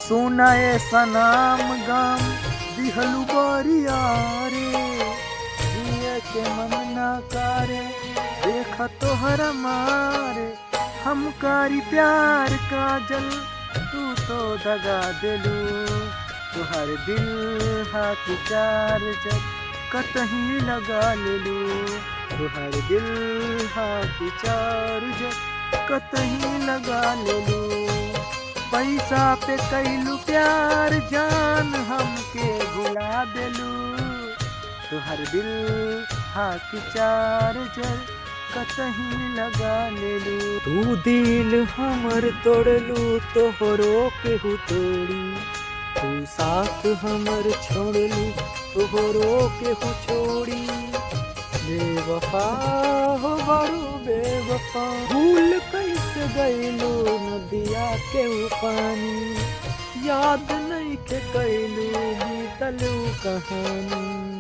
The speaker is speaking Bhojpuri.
सोना ऐसा नाम गाम दिहलु बरिया रे, जिए के मन ना करे देखा तोहर मारे। हम कारी प्यार काजल तू तो दगा दिलू, तुहर दिल हाथ चार्जर कतही लगा लेलू, तुहर दिल हाथ चार्जर कतही लगा लेलू। पैसा पे कैलू प्यार जान हमके भुला देलू, तुहर दिल हाथ चार्जर कतही लगा लेलू। तू दिल हमर तोड़लू तोहरो केहू तोड़ी, तू साथ हमर छोड़लू तोहरो केहू छोड़ी। बेवफा हो बड़ू बेवफा, भूल कैसे गईलू नदिया के पानी, याद नहीं के कैलू बीतलू कहानी।